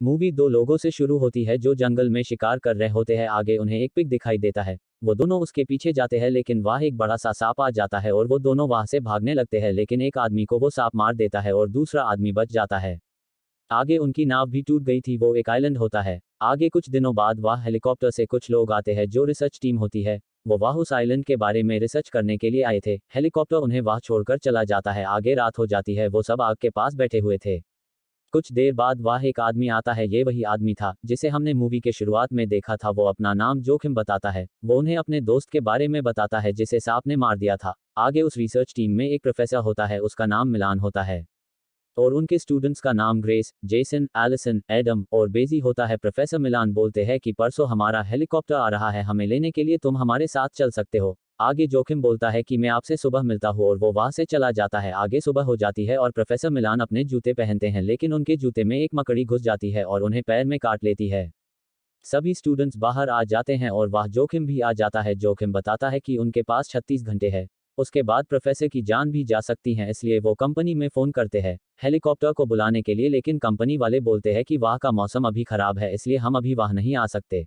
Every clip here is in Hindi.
मूवी दो लोगों से शुरू होती है जो जंगल में शिकार कर रहे होते हैं। आगे उन्हें एक पिग दिखाई देता है। वो दोनों उसके पीछे जाते हैं लेकिन वहाँ एक बड़ा सा सांप आ जाता है और वो दोनों वहाँ से भागने लगते हैं, लेकिन एक आदमी को वो सांप मार देता है और दूसरा आदमी बच जाता है। आगे उनकी नाव भी टूट गई थी, वो एक आइलैंड होता है। आगे कुछ दिनों बाद वहाँ हेलीकॉप्टर से कुछ लोग आते हैं जो रिसर्च टीम होती है। वो वहाँ उस आइलैंड के बारे में रिसर्च करने के लिए आए थे। हेलीकॉप्टर उन्हें वहाँ छोड़कर चला जाता है। आगे रात हो जाती है, वो सब आग के पास बैठे हुए थे। कुछ देर बाद वहाँ एक आदमी आता है। ये वही आदमी था जिसे हमने मूवी के शुरुआत में देखा था। वो अपना नाम जोखिम बताता है। वो उन्हें अपने दोस्त के बारे में बताता है जिसे सांप ने मार दिया था। आगे उस रिसर्च टीम में एक प्रोफेसर होता है, उसका नाम मिलान होता है और उनके स्टूडेंट्स का नाम ग्रेस, जेसन, एलिसन, एडम और बेजी होता है। प्रोफेसर मिलान बोलते हैं कि परसों हमारा हेलीकॉप्टर आ रहा है, हमें लेने के लिए तुम हमारे साथ चल सकते हो। आगे जोखिम बोलता है कि मैं आपसे सुबह मिलता हूँ और वो वहाँ से चला जाता है। आगे सुबह हो जाती है और प्रोफेसर मिलान अपने जूते पहनते हैं, लेकिन उनके जूते में एक मकड़ी घुस जाती है और उन्हें पैर में काट लेती है। सभी स्टूडेंट्स बाहर आ जाते हैं और वह जोखिम भी आ जाता है। जोखिम बताता है कि उनके पास 36 घंटे है, उसके बाद प्रोफेसर की जान भी जा सकती है, इसलिए वो कंपनी में फ़ोन करते हैं हेलीकॉप्टर को बुलाने के लिए, लेकिन कंपनी वाले बोलते हैं कि वहाँ का मौसम अभी खराब है, इसलिए हम अभी वहाँ नहीं आ सकते।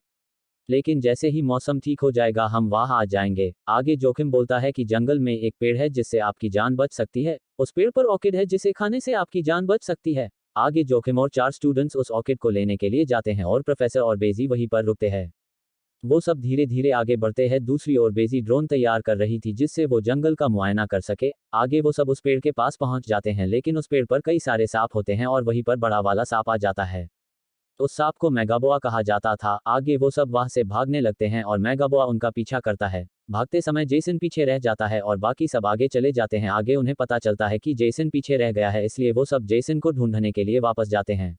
लेकिन जैसे ही मौसम ठीक हो जाएगा हम वहाँ आ जाएंगे। आगे जोखिम बोलता है कि जंगल में एक पेड़ है जिससे आपकी जान बच सकती है, उस पेड़ पर ऑर्किड है जिसे खाने से आपकी जान बच सकती है। आगे जोखिम और 4 स्टूडेंट्स उस ऑर्किड को लेने के लिए जाते हैं और प्रोफेसर और बेजी वहीं पर रुकते हैं। वो सब धीरे धीरे आगे बढ़ते हैं। दूसरी ओर बेजी ड्रोन तैयार कर रही थी जिससे वो जंगल का मुआयना कर सके। आगे वो सब उस पेड़ के पास पहुंच जाते हैं, लेकिन उस पेड़ पर कई सारे सांप होते हैं और वहीं पर बड़ा वाला सांप आ जाता है। उस सांप को मेगाबोआ कहा जाता था। आगे वो सब वहां से भागने लगते हैं और मेगाबोआ उनका पीछा करता है। भागते समय जेसन पीछे रह जाता है और बाकी सब आगे चले जाते हैं। आगे उन्हें पता चलता है कि जेसन पीछे रह गया है, इसलिए वो सब जेसन को ढूंढने के लिए वापस जाते हैं।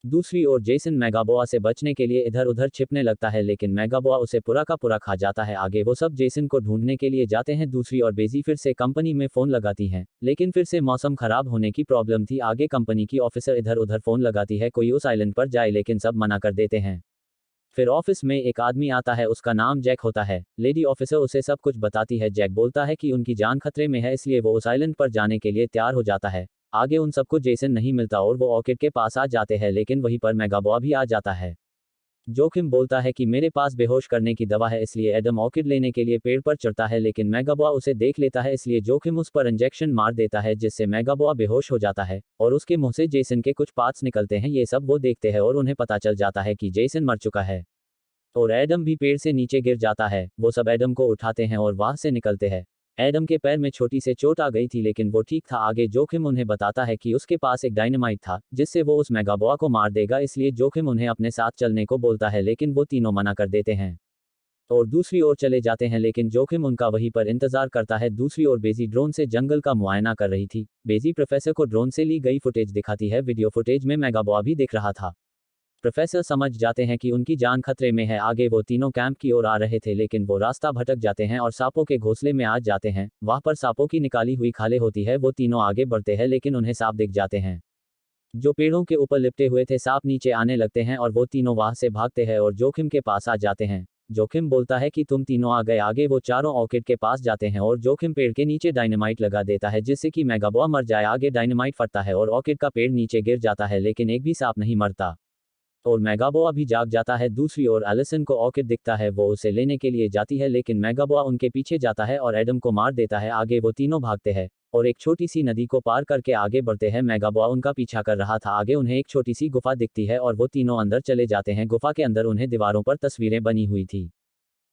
दूसरी ओर जेसन मेगाबोआ से बचने के लिए इधर उधर छिपने लगता है, लेकिन मेगाबोआ उसे पूरा का पूरा खा जाता है। आगे वो सब जेसन को ढूंढने के लिए जाते हैं। दूसरी ओर बेजी फिर से कंपनी में फ़ोन लगाती हैं, लेकिन फिर से मौसम खराब होने की प्रॉब्लम थी। आगे कंपनी की ऑफिसर इधर उधर फ़ोन लगाती है कोई उस आइलैंड पर जाए, लेकिन सब मना कर देते हैं। फिर ऑफिस में एक आदमी आता है, उसका नाम जैक होता है। लेडी ऑफिसर उसे सब कुछ बताती है। जैक बोलता है कि उनकी जान खतरे में है, इसलिए वो उस आइलैंड पर जाने के लिए तैयार हो जाता है। आगे उन सबको जेसन नहीं मिलता और वो ऑर्किड के पास आ जाते हैं, लेकिन वहीं पर मेगाबोआ भी आ जाता है। जोखिम बोलता है कि मेरे पास बेहोश करने की दवा है, इसलिए एडम ऑर्किड लेने के लिए पेड़ पर चढ़ता है, लेकिन मेगाबोआ उसे देख लेता है, इसलिए जोखिम उस पर इंजेक्शन मार देता है जिससे मेगाबोआ बेहोश हो जाता है और उसके मुंह से जेसन के कुछ पार्ट्स निकलते हैं। ये सब वो देखते हैं और उन्हें पता चल जाता है कि जेसन मर चुका है और एडम भी पेड़ से नीचे गिर जाता है। वो सब एडम को उठाते हैं और वहां से निकलते हैं। एडम के पैर में छोटी से चोट आ गई थी, लेकिन वो ठीक था। आगे जोखिम उन्हें बताता है कि उसके पास एक डायनामाइट था जिससे वो उस मेगाबोआ को मार देगा, इसलिए जोखिम उन्हें अपने साथ चलने को बोलता है, लेकिन वो तीनों मना कर देते हैं और दूसरी ओर चले जाते हैं, लेकिन जोखिम उनका वहीं पर इंतजार करता है। दूसरी ओर बेजी ड्रोन से जंगल का मुआयना कर रही थी। बेजी प्रोफेसर को ड्रोन से ली गई फुटेज दिखाती है। वीडियो फुटेज में मेगाबोआ भी दिख रहा था। प्रोफेसर समझ जाते हैं कि उनकी जान खतरे में है। आगे वो तीनों कैंप की ओर आ रहे थे, लेकिन वो रास्ता भटक जाते हैं और सांपों के घोंसले में आ जाते हैं। वहां पर सांपों की निकाली हुई खालें होती है। वो तीनों आगे बढ़ते हैं, लेकिन उन्हें सांप दिख जाते हैं जो पेड़ों के ऊपर लिपटे हुए थे। सांप नीचे आने लगते हैं और वो तीनों वहां से भागते हैं और जोखिम के पास आ जाते हैं। जोखिम बोलता है कि तुम तीनों आ गए। आगे वो चारों ऑर्किड के पास जाते हैं और जोखिम पेड़ के नीचे डायनामाइट लगा देता है जिससे कि मेगाबोआ मर जाए। आगे डायनामाइट फटता है और ऑर्किड का पेड़ नीचे गिर जाता है, लेकिन एक भी सांप नहीं मरता और मेगाबोआ भी जाग जाता है। दूसरी ओर एलिसन को ऑर्किड दिखता है, वो उसे लेने के लिए जाती है, लेकिन मेगाबोआ उनके पीछे जाता है और एडम को मार देता है। आगे वो तीनों भागते हैं और एक छोटी सी नदी को पार करके आगे बढ़ते हैं। मेगाबोआ उनका पीछा कर रहा था। आगे उन्हें एक छोटी सी गुफा दिखती है और वो तीनों अंदर चले जाते हैं। गुफा के अंदर उन्हें दीवारों पर तस्वीरें बनी हुई थी।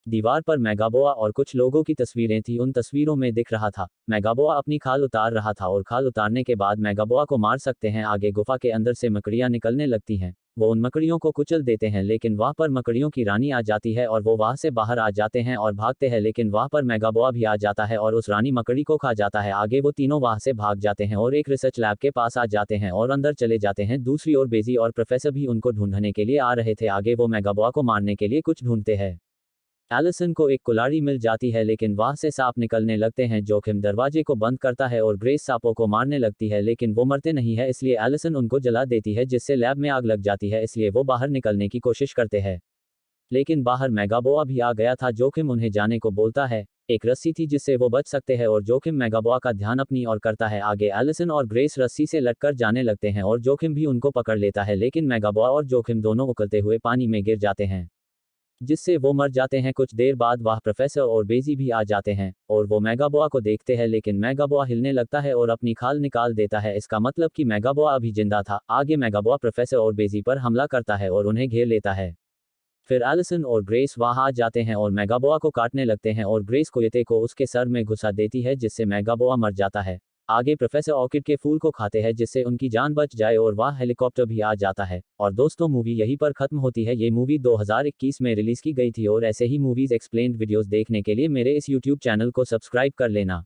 दीवार पर मेगाबोआ और कुछ लोगों की तस्वीरें थी। उन तस्वीरों में दिख रहा था मेगाबोआ अपनी खाल उतार रहा था और खाल उतारने के बाद मेगाबोआ को मार सकते हैं। आगे गुफा के अंदर से मकड़ियां निकलने लगती हैं। वो उन मकड़ियों को कुचल देते हैं, लेकिन वहां पर मकड़ियों की रानी आ जाती है और वो वहां से बाहर आ जाते हैं और भागते हैं, लेकिन वहां पर मेगाबोआ भी आ जाता है और उस रानी मकड़ी को खा जाता है। आगे वो तीनों वहां से भाग जाते हैं और एक रिसर्च लैब के पास आ जाते हैं और अंदर चले जाते हैं। दूसरी ओर बेजी और प्रोफेसर भी उनको ढूंढने के लिए आ रहे थे। आगे वो मेगाबोआ को मारने के लिए कुछ ढूंढते हैं। एलिसन को एक कुल्हाड़ी मिल जाती है, लेकिन वहां से सांप निकलने लगते हैं। जोखिम दरवाजे को बंद करता है और ग्रेस सांपों को मारने लगती है, लेकिन वो मरते नहीं है, इसलिए एलिसन उनको जला देती है जिससे लैब में आग लग जाती है, इसलिए वो बाहर निकलने की कोशिश करते हैं। लेकिन बाहर मेगाबोआ भी आ गया था। जोखिम उन्हें जाने को बोलता है। एक रस्सी थी जिससे वो बच सकते हैं और जोखिम मेगाबॉआ का ध्यान अपनी ओर करता है। आगे एलिसन और ग्रेस रस्सी से लटकर जाने लगते हैं और जोखिम भी उनको पकड़ लेता है, लेकिन मेगाबॉआ और जोखिम दोनों उकलते हुए पानी में गिर जाते हैं, जिससे वो मर जाते हैं। कुछ देर बाद वह प्रोफेसर और बेजी भी आ जाते हैं और वो मेगाबॉआ को देखते हैं, लेकिन मेगाबॉआ हिलने लगता है और अपनी खाल निकाल देता है। इसका मतलब कि मेगाबॉआ अभी जिंदा था। आगे मेगाबॉआ प्रोफेसर और बेजी पर हमला करता है और उन्हें घेर लेता है। फिर एलिसन और ग्रेस वहां आ जाते हैं और मेगाबॉआ को काटने लगते हैं और ग्रेस कोयते को उसके सर में घुसा देती है, जिससे मेगाबॉआ मर जाता है। आगे प्रोफेसर ऑर्किड के फूल को खाते हैं जिससे उनकी जान बच जाए और वह हेलीकॉप्टर भी आ जाता है। और दोस्तों, मूवी यहीं पर खत्म होती है। ये मूवी 2021 में रिलीज की गई थी और ऐसे ही मूवीज एक्सप्लेन्ड वीडियोस देखने के लिए मेरे इस यूट्यूब चैनल को सब्सक्राइब कर लेना।